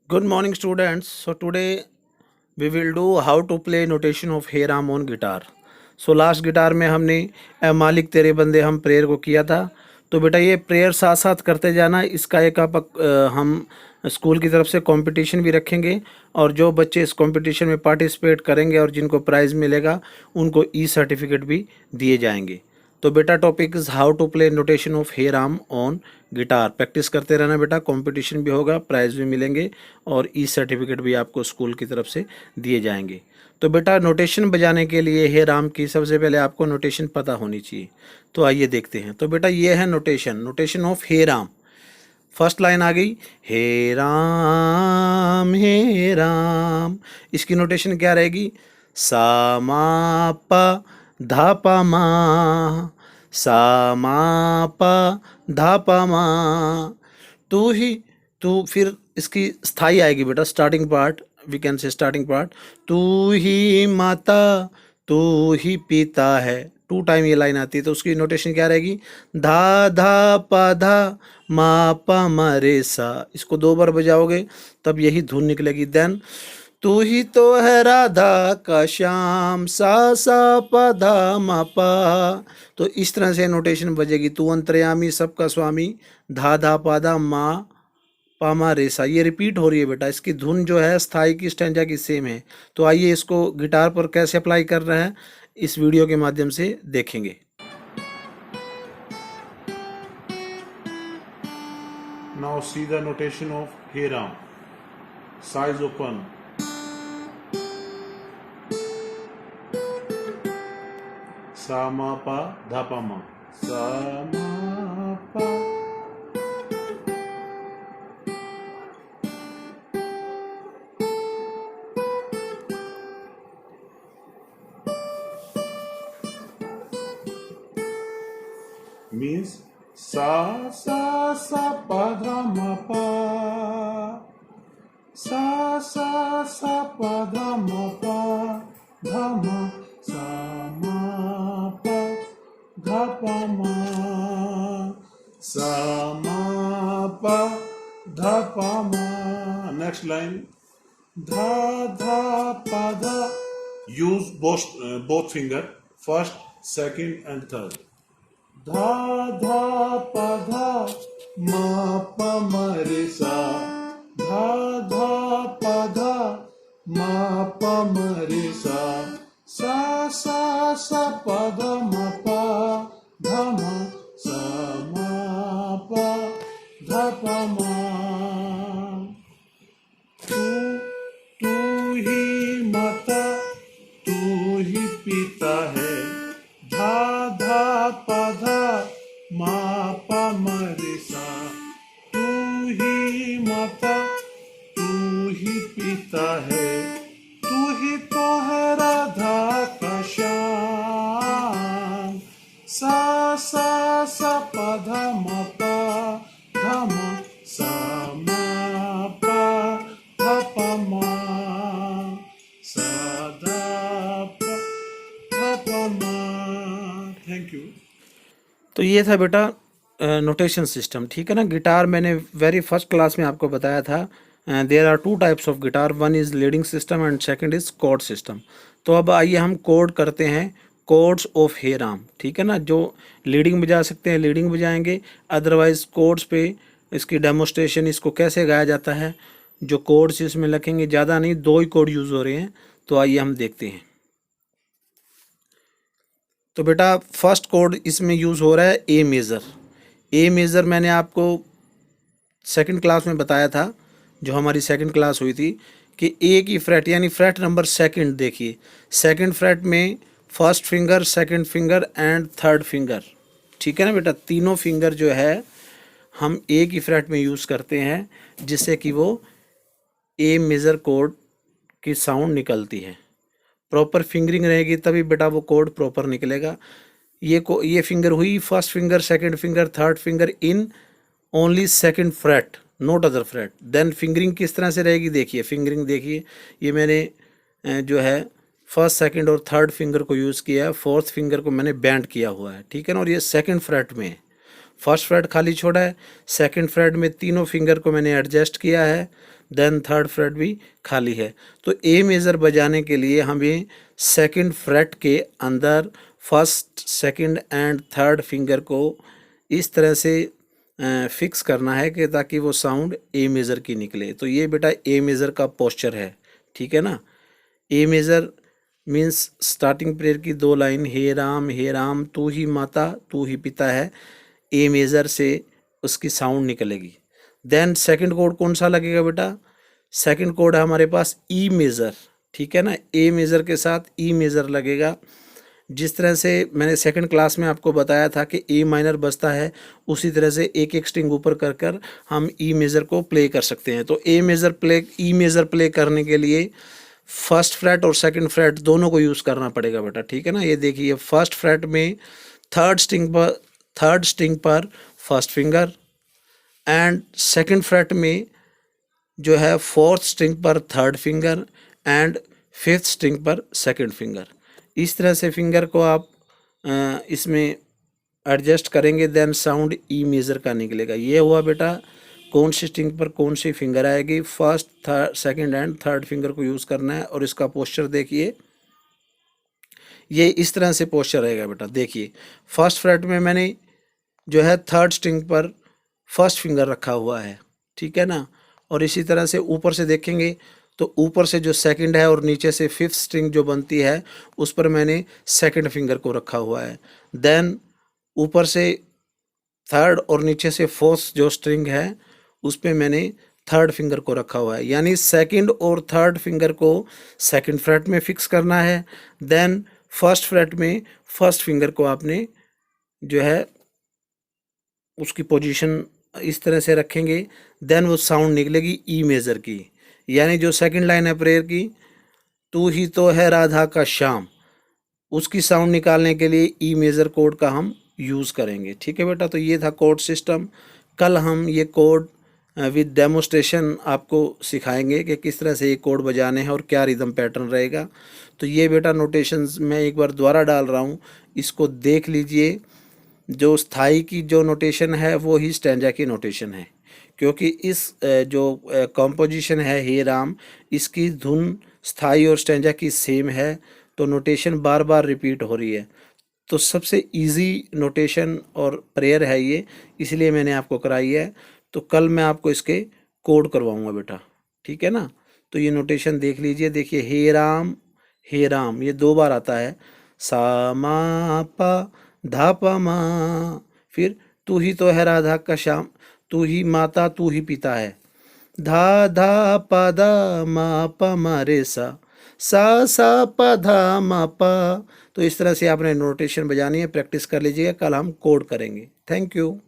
Good morning, students. So today we will do how to play notation of Hey Ram on guitar. So last guitar में हमने ए मालिक तेरे बंदे हम prayer को किया था। तो बेटा ये प्रेयर साथ साथ करते जाना। इसका एक हम स्कूल की तरफ से कंपटीशन भी रखेंगे और जो बच्चे इस कंपटीशन में पार्टिसिपेट करेंगे और जिनको प्राइज़ मिलेगा उनको ई सर्टिफिकेट भी दिए जाएंगे। तो बेटा topic is how to play notation of hey Ram on guitar. Practice करते रहना बेटा, कंपटीशन भी होगा, प्राइज़ भी मिलेंगे और ई सर्टिफिकेट भी आपको स्कूल की तरफ से दिए जाएंगे। तो बेटा नोटेशन बजाने के लिए हे राम की सबसे पहले आपको नोटेशन पता होनी चाहिए। तो आइए देखते हैं। तो बेटा ये है notation, notation of hey Ram. First line आ गई, हे राम हे राम। इसकी नोटेशन क्या रहेगी? सा मा पा धा पा मा, सा मा पा धा पा मा। तू ही तू, फिर इसकी स्थाई आएगी बेटा, starting part, we can say starting part, तू ही माता तू ही पिता है। टू टाइम ये लाइन आती है तो उसकी नोटेशन क्या रहेगी? धा धा पा धा मा पा मा रे सा। इसको 2 बार बजाओगे तब यही धुन निकलेगी। देन तू ही तो है राधा का श्याम, सा सा पा धा मा पा। तो इस तरह से नोटेशन बजेगी। तू अंतर्यामी सबका स्वामी, धा धा पा धा मा पामा रेसा। ये रिपीट हो रही है बेटा। इसकी धुन जो है स्थाई की स्टैंजा की सेम है। तो आइए इसको गिटार पर कैसे अप्लाई कर रहे हैं इस वीडियो के माध्यम से देखेंगे। Now see the notation of hey Ram. Size open, सा मा पा धा पा मा, सा मा पा। मीन्स सा सा सा पा धा मा पा, सा सा सा पा धा मा पा धा मा, सा मा पा धा पा मा, सा मा पा धा पा मा। नेक्स्ट लाइन, धा धा पा धा। Use both finger, first, second and third. धा धा पा धा मा पा मा रे सा, धा धा पा धा मा पा मा रे सा, सा सा सा पा धा मा पा धा मा, सा मा पा धा पा मा। तू तू ही माता तू ही पिता है, धा धा पा धा मा पा मा रे सा। तू ही माता तू ही पिता है, तू ही तो है राधा का श्याम, सा सा सा पा धा मा पा धा मा, सा मा पा धा पा मा, सा धा पा धा पा मा। Thank you. तो ये था बेटा नोटेशन सिस्टम, ठीक है ना। गिटार मैंने वेरी फर्स्ट क्लास में आपको बताया था, there are 2 types of guitar, one is leading system and second is chord system. तो अब आइए हम कोड करते हैं, कोड्स ऑफ हे राम, ठीक है ना। जो लीडिंग बजा सकते हैं लीडिंग बजाएंगे, अदरवाइज कोड्स पे इसकी डेमोस्ट्रेशन, इसको कैसे गाया जाता है, जो कोड्स इसमें लिखेंगे, ज़्यादा नहीं, 2 ही कोड यूज़ हो रहे हैं। तो आइए हम देखते हैं। तो बेटा फर्स्ट कोड इसमें यूज़ हो रहा है ए मेज़र। ए मेज़र मैंने आपको सेकंड क्लास में बताया था, जो हमारी सेकंड क्लास हुई थी, कि ए की फ्रेट यानी फ्रेट नंबर सेकंड देखिए, सेकंड फ्रेट में first finger, second finger and third finger, ठीक है ना बेटा। तीनों फिंगर जो है हम ए की फ्रेट में यूज़ करते हैं, जिससे कि वो ए मेज़र कोड की साउंड निकलती है। प्रॉपर फिंगरिंग रहेगी तभी बेटा वो कोड प्रॉपर निकलेगा। ये फिंगर हुई first finger, second finger, third finger in only second fret, not other fret. Then fingering किस तरह से रहेगी देखिए, फिंगरिंग देखिए, ये मैंने जो है फर्स्ट, सेकंड और थर्ड फिंगर को यूज़ किया है, फोर्थ फिंगर को मैंने बैंड किया हुआ है, ठीक है ना। और ये सेकंड फ्रेट में है, फर्स्ट फ्रेट खाली छोड़ा है, सेकंड फ्रेट में तीनों फिंगर को मैंने एडजस्ट किया है, देन थर्ड फ्रेट भी खाली है। तो ए मेज़र बजाने के लिए हमें सेकंड फ्रेट के अंदर first second and third finger को इस तरह से फिक्स करना है कि ताकि वो साउंड ए मेज़र की निकले। तो ये बेटा ए मेज़र का पोस्चर है, ठीक है ना। ए मेज़र मीन्स स्टार्टिंग प्रेयर की 2 लाइन, हे राम तू ही माता तू ही पिता है, ए मेज़र से उसकी साउंड निकलेगी। देन सेकंड कोड कौन सा लगेगा बेटा, सेकंड कोड है हमारे पास ई मेज़र, ठीक है ना। ए मेज़र के साथ ई मेज़र लगेगा। जिस तरह से मैंने सेकंड क्लास में आपको बताया था कि ए माइनर बजता है, उसी तरह से एक एक स्ट्रिंग ऊपर कर कर हम ई मेज़र को प्ले कर सकते हैं। तो ई मेज़र प्ले करने के लिए फर्स्ट फ्रेट और सेकंड फ्रेट दोनों को यूज़ करना पड़ेगा बेटा, ठीक है ना। ये देखिए फर्स्ट फ्रेट में थर्ड स्ट्रिंग पर first finger and second freight में जो है फोर्थ स्ट्रिंग पर third finger and fifth string पर सेकंड फिंगर। इस तरह से फिंगर को आप इसमें एडजस्ट करेंगे, देन साउंड ई मेज़र का निकलेगा। ये हुआ बेटा कौन सी स्ट्रिंग पर कौन सी फिंगर आएगी, first third second and third finger को यूज़ करना है। और इसका पोस्चर देखिए, ये इस तरह से पोस्चर रहेगा बेटा। देखिए फर्स्ट फ्रेट में मैंने जो है थर्ड स्ट्रिंग पर फर्स्ट फिंगर रखा हुआ है, ठीक है ना। और इसी तरह से ऊपर से देखेंगे तो ऊपर से जो सेकंड है और नीचे से फिफ्थ स्ट्रिंग जो बनती है उस पर मैंने सेकंड फिंगर को रखा हुआ है। देन ऊपर से थर्ड और नीचे से फोर्थ जो स्ट्रिंग है उस पर मैंने थर्ड फिंगर को रखा हुआ है। यानी सेकंड और थर्ड फिंगर को सेकंड फ्रेट में फिक्स करना है। देन फर्स्ट फ्रेट में फर्स्ट फिंगर को आपने जो है उसकी पोजीशन इस तरह से रखेंगे, देन वो साउंड निकलेगी ई मेज़र की। यानी जो सेकंड लाइन है प्रेयर की, तू ही तो है राधा का श्याम, उसकी साउंड निकालने के लिए ई मेज़र कोड का हम यूज़ करेंगे, ठीक है बेटा। तो ये था कोड सिस्टम। कल हम ये कोड विद डेमोस्ट्रेशन आपको सिखाएंगे कि किस तरह से ये कोड बजाने हैं और क्या रिदम पैटर्न रहेगा। तो ये बेटा नोटेशंस मैं एक बार दोबारा डाल रहा हूँ, इसको देख लीजिए। जो स्थाई की जो नोटेशन है वो ही स्टैंजा की नोटेशन है, क्योंकि इस जो कॉम्पोजिशन है हे राम, इसकी धुन स्थाई और स्टैंजा की सेम है, तो नोटेशन बार बार रिपीट हो रही है। तो सबसे इजी नोटेशन और प्रेयर है ये, इसलिए मैंने आपको कराई है। तो कल मैं आपको इसके कोड करवाऊंगा बेटा, ठीक है ना। तो ये नोटेशन देख लीजिए। देखिए हे राम ये 2 बार आता है, सा मा पा धा पा मा। फिर तू ही तो है राधा का श्याम, तू ही माता तू ही पिता है, धा धा पा धा मा पा मा रे सा पा धा मा पा। तो इस तरह से आपने नोटेशन बजानी है, प्रैक्टिस कर लीजिएगा, कल हम कोड करेंगे। Thank you.